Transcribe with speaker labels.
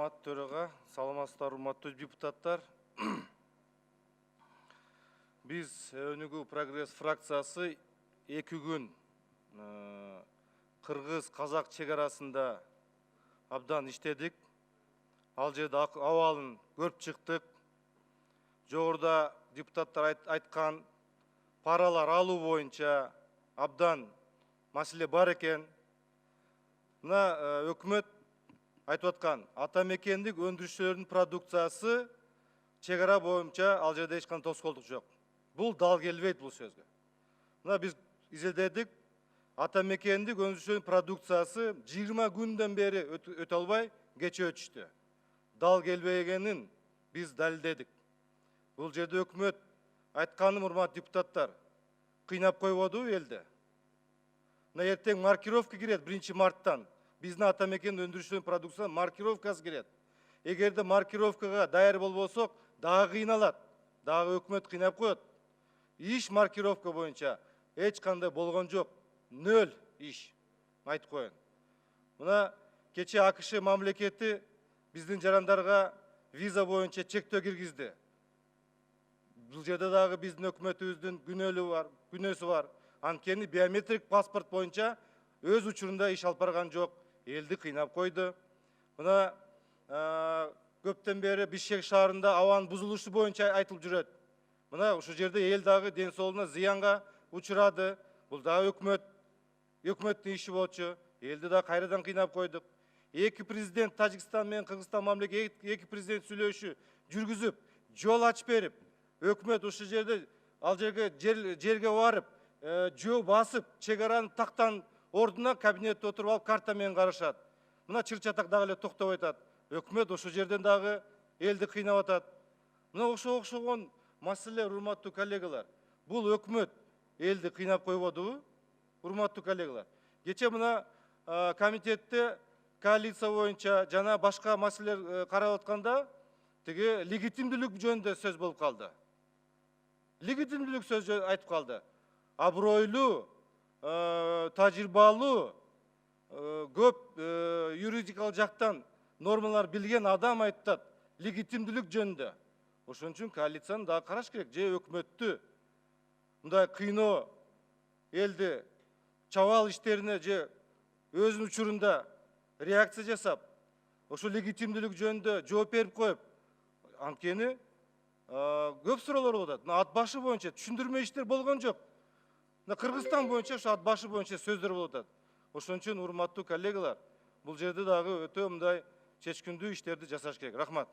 Speaker 1: Рахмат төраға, саламатсыздар урматтуу депутаттар. Біз Өнүгүү прогресс фракциясы 2 күн Кыргыз-Казак чегарасында абдан иштедик. Ал жерде абалын көрүп чыктык. Жогоруда депутаттар айткан паралар алуу боюнча абдан маселе бар экен. Мына өкмөт айтып аткан атамекендик өндүрүүчүлөрдүн продукциясы чегара боюнча ал жерде эч кандай тоскоолдук жок. Бул дал келбейт бул сөзгө. Мына биз изилдедик. Атамекендик өндүрүүчүлөрдүн продукциясы 20 күндөн бери өтө албай кече өтүштү. Дал келбегенин биз далилдедик. Бул жерде өкмөт айтканым, урматтуу депутаттар, кыйнап койбодубу элди? Мына эртең маркировка кирет 1 марттан. Биздин атамекен өндүрүүчүлөрдүн продукциясына маркировкасы кирет. Эгерде маркировкага даяр болбосок, дагы кыйналат. Дагы өкмөт кыйнап коет. Иш маркировка боюнча эч кандай болгон жок. 0 иш. Айтып коеюн. Мына кече АКШ мамлекети биздин жарандарга виза боюнча чектөө киргизди. Бул жерде дагы биздин өкмөтүбүздүн күнөөсү бар. Анткени биометрик паспорт боюнча өз учурунда иш алып барган жок. Элди кыйнап койду. Мына көптөн бери Бишкек шаарында абанын бузулушу боюнча айтылып жүрөт. Мына ушул жерде эл дагы ден соолугуна зыянга учурады. Бул дагы өкмөттүн иши болчу. Элди да кайрадан кыйнап койдук. 2 президент, Тажикстан менен Кыргызстан мамлекети 2 президент сүйлөшүү жүргүзүп, жол ачып берип, өкмөт ушул жерде ал жерге барып, жөө басып, чегараны тактан ордуна кабинетте отуруп алып карта менен карашат. Мына чыр-чатак дагы эле токтоп атат. Өкмөт ошол жерден дагы элди кыйнап атат. Мына окшогон маселе, урматтуу коллегалар. Бул өкмөт элди кыйнап койбодубу? Урматтуу коллегалар. Кече мына комитетте коалиция боюнча жана башка маселелер карап атканда тиги легитимдүүлүк жөнүндө сөз болуп калды. Легитимдүүлүк сөз айтып калды. Абройлуу, тажрыйбалуу, көп юридикалык жактан нормалар билген адам айтат легитимдүүлүк жөнүндө. Ошон үчүн коалицияны дагы караш керек. Же өкмөттү мындай кыйноо элди чабаал иштерине же өзүнүн учурунда реакция жасап, ошол легитимдүүлүк жөнүндө жооп берип коюп, анткени көп суроолор болуп атат. Ат башы боюнча түшүндүрмө иштер болгон жок. Кыргызстан боюнча ошо ат башы боюнча сөздөр болуп атат. Ошон үчүн урматтуу коллегалар, бул жерде дагы өтө мындай чечкиндүү иштерди жасаш керек. Рахмат.